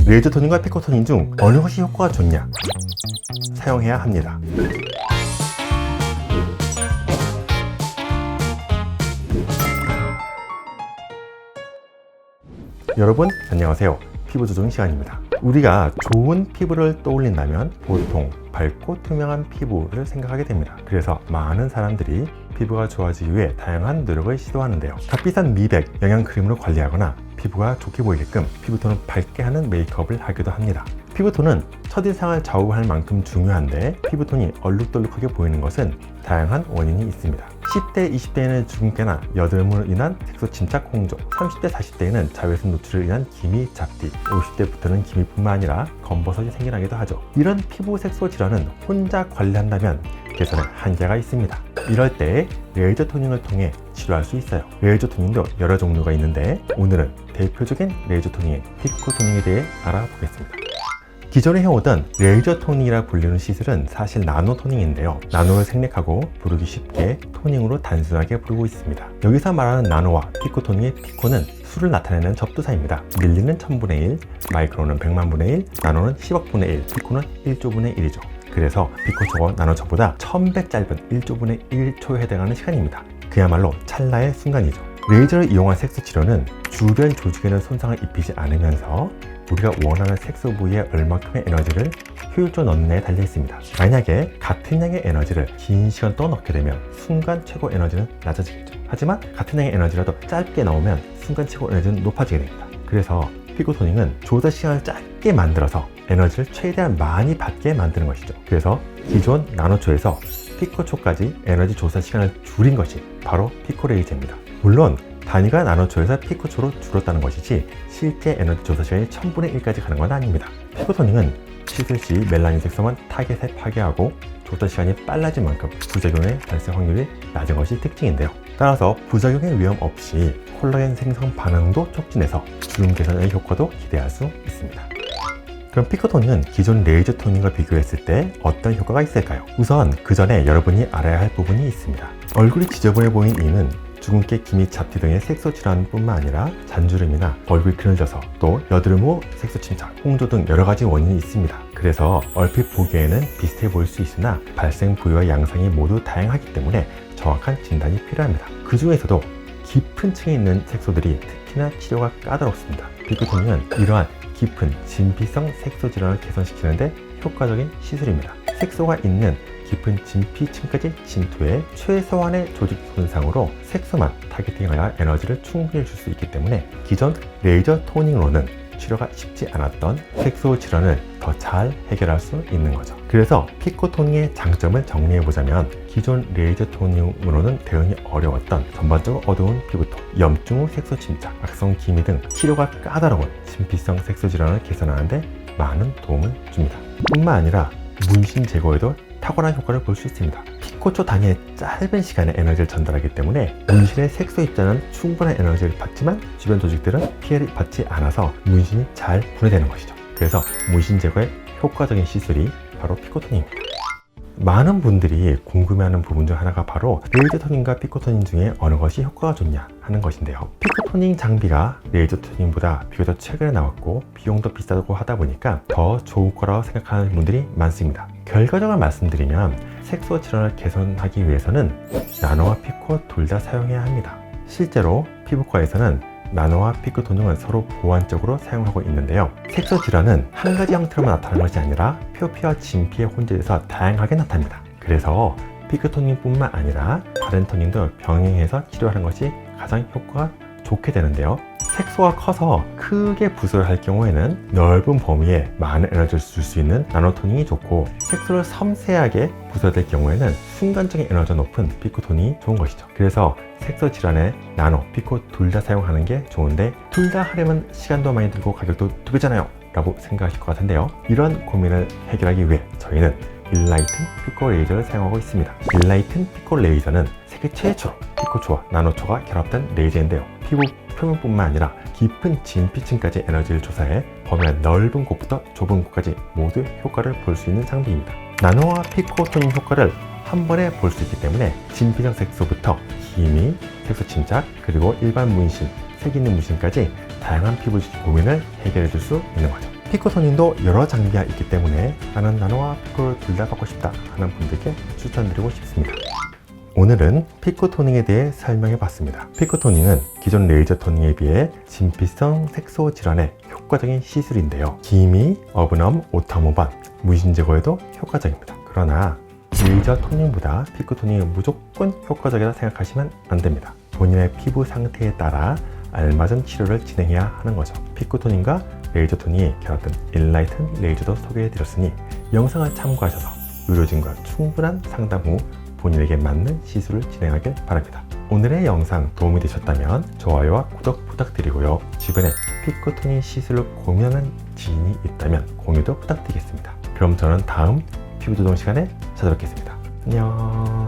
레이저 토닝과 피코 토닝 중 어느 것이 효과가 좋냐? 사용해야 합니다. 여러분 안녕하세요. 피부 조정 시간입니다. 우리가 좋은 피부를 떠올린다면 보통 밝고 투명한 피부를 생각하게 됩니다. 그래서 많은 사람들이 피부가 좋아지기 위해 다양한 노력을 시도하는데요. 값비싼 미백, 영양크림으로 관리하거나 피부가 좋게 보이게끔 피부톤을 밝게 하는 메이크업을 하기도 합니다. 피부톤은 첫인상을 좌우할 만큼 중요한데 피부톤이 얼룩덜룩하게 보이는 것은 다양한 원인이 있습니다. 10대, 20대에는 주근깨나 여드름으로 인한 색소 침착 홍조, 30대, 40대에는 자외선 노출을 인한 기미 잡티, 50대부터는 기미뿐만 아니라 검버섯이 생겨나기도 하죠. 이런 피부 색소 질환은 혼자 관리한다면 개선에 한계가 있습니다. 이럴 때 레이저 토닝을 통해 치료할 수 있어요. 레이저 토닝도 여러 종류가 있는데 오늘은 대표적인 레이저 토닝인 피코 토닝에 대해 알아보겠습니다. 기존에 해오던 레이저 토닝이라 불리는 시술은 사실 나노 토닝인데요. 나노를 생략하고 부르기 쉽게 토닝으로 단순하게 부르고 있습니다. 여기서 말하는 나노와 피코 토닝의 피코는 수를 나타내는 접두사입니다. 밀리는 1000분의 1, 마이크론은 100만분의 1, 나노는 10억분의 1, 피코는 1조분의 1이죠. 그래서 피코초가 나노초보다 1000배 짧은 1조분의 1초에 해당하는 시간입니다. 그야말로 찰나의 순간이죠. 레이저를 이용한 섹스 치료는 주변 조직에는 손상을 입히지 않으면서 우리가 원하는 섹스 부위에 얼마큼의 에너지를 효율적으로 넣느냐에 달려 있습니다. 만약에 같은 양의 에너지를 긴 시간 또 넣게 되면 순간 최고 에너지는 낮아지겠죠. 하지만 같은 양의 에너지라도 짧게 넣으면 순간 최고 에너지는 높아지게 됩니다. 그래서 피코 토닝은 조사 시간을 짧게 만들어서 에너지를 최대한 많이 받게 만드는 것이죠. 그래서 기존 나노초에서 피코초까지 에너지 조사 시간을 줄인 것이 바로 피코 레이저입니다. 물론 단위가 나노초에서 피코초로 줄었다는 것이지 실제 에너지 조사 시간이 1000분의 1까지 가는 건 아닙니다. 피코 토닝은 시술 시 멜라닌 색소만 타겟에 파괴하고 조사 시간이 빨라진 만큼 부작용의 발생 확률이 낮은 것이 특징인데요. 따라서 부작용의 위험 없이 콜라겐 생성 반응도 촉진해서 주름 개선의 효과도 기대할 수 있습니다. 그럼 피코 토닝은 기존 레이저 토닝과 비교했을 때 어떤 효과가 있을까요? 우선 그 전에 여러분이 알아야 할 부분이 있습니다. 얼굴이 지저분해 보이는 이유는 주근깨, 기미, 잡티 등의 색소 질환뿐만 아니라 잔주름이나 얼굴이 그늘져서 또 여드름 후 색소 침착, 홍조 등 여러 가지 원인이 있습니다. 그래서 얼핏 보기에는 비슷해 보일 수 있으나 발생 부위와 양상이 모두 다양하기 때문에 정확한 진단이 필요합니다. 그 중에서도 깊은 층에 있는 색소들이 특히나 치료가 까다롭습니다. 피코 토닝은 이러한 깊은 진피성 색소 질환을 개선시키는데 효과적인 시술입니다. 색소가 있는 깊은 진피층까지 침투해 최소한의 조직 손상으로 색소만 타겟팅하여 에너지를 충분히 줄 수 있기 때문에 기존 레이저 토닝으로는 치료가 쉽지 않았던 색소 질환을 더 잘 해결할 수 있는 거죠. 그래서 피코 토닝의 장점을 정리해보자면 기존 레이저 토닝으로는 대응이 어려웠던 전반적으로 어두운 피부톤, 염증 후 색소 침착, 악성 기미 등 치료가 까다로운 진피성 색소 질환을 개선하는 데 많은 도움을 줍니다. 뿐만 아니라 문신 제거에도 탁월한 효과를 볼 수 있습니다. 피코초 단위의 짧은 시간에 에너지를 전달하기 때문에 문신의 색소 입자는 충분한 에너지를 받지만 주변 조직들은 피해를 받지 않아서 문신이 잘 분해되는 것이죠. 그래서 문신 제거에 효과적인 시술이 바로 피코 토닝입니다. 많은 분들이 궁금해하는 부분 중 하나가 바로 레이저 토닝과 피코 토닝 중에 어느 것이 효과가 좋냐 하는 것인데요. 피코 토닝 장비가 레이저 토닝보다 비교적 최근에 나왔고 비용도 비싸고 하다 보니까 더 좋을 거라고 생각하는 분들이 많습니다. 결과적으로 말씀드리면 색소 질환을 개선하기 위해서는 나노와 피코 둘 다 사용해야 합니다. 실제로 피부과에서는 나노와 피코 토닝은 서로 보완적으로 사용하고 있는데요. 색소 질환은 한 가지 형태로만 나타나는 것이 아니라 표피와 진피에 혼재돼서 다양하게 나타납니다. 그래서 피코 토닝뿐만 아니라 다른 토닝도 병행해서 치료하는 것이 가장 효과가 좋게 되는데요. 색소가 커서 크게 부스를 할 경우에는 넓은 범위에 많은 에너지를 줄 수 있는 나노 토닝이 좋고, 색소를 섬세하게 부스될 경우에는 순간적인 에너지가 높은 피코 토닝이 좋은 것이죠. 그래서 색소 질환에 나노, 피코 둘 다 사용하는 게 좋은데 둘 다 하려면 시간도 많이 들고 가격도 2배잖아요 라고 생각하실 것 같은데요. 이런 고민을 해결하기 위해 저희는 일라이튼 피코 레이저를 사용하고 있습니다. 일라이튼 피코 레이저는 세계 최초로 피코초와 나노초가 결합된 레이저인데요. 피부 표면뿐만 아니라 깊은 진피층까지 에너지를 조사해 범위가 넓은 곳부터 좁은 곳까지 모두 효과를 볼 수 있는 장비입니다. 나노와 피코 토닝 효과를 한 번에 볼 수 있기 때문에 진피성 색소부터 기미, 색소 침착, 그리고 일반 문신, 색 있는 문신까지 다양한 피부 고민을 해결해 줄 수 있는 거죠. 피코토닝도 여러 장비가 있기 때문에 나는 나노와 피코를 둘 다 받고 싶다 하는 분들께 추천드리고 싶습니다. 오늘은 피코토닝에 대해 설명해 봤습니다. 피코토닝은 기존 레이저 토닝에 비해 진피성 색소 질환에 효과적인 시술인데요. 기미, 어분엄, 오타모반, 무신 제거에도 효과적입니다. 그러나 레이저 토닝보다 피코토닝이 무조건 효과적이라 생각하시면 안 됩니다. 본인의 피부 상태에 따라 알맞은 치료를 진행해야 하는 거죠. 피코토닝과 레이저 토닝이 결합된 인라이튼 레이저도 소개해 드렸으니 영상을 참고하셔서 의료진과 충분한 상담 후 본인에게 맞는 시술을 진행하길 바랍니다. 오늘의 영상 도움이 되셨다면 좋아요와 구독 부탁드리고요. 주변에 피코토닝 시술을 고민하는 지인이 있다면 공유도 부탁드리겠습니다. 그럼 저는 다음 피부조정 시간에 찾아뵙겠습니다. 안녕.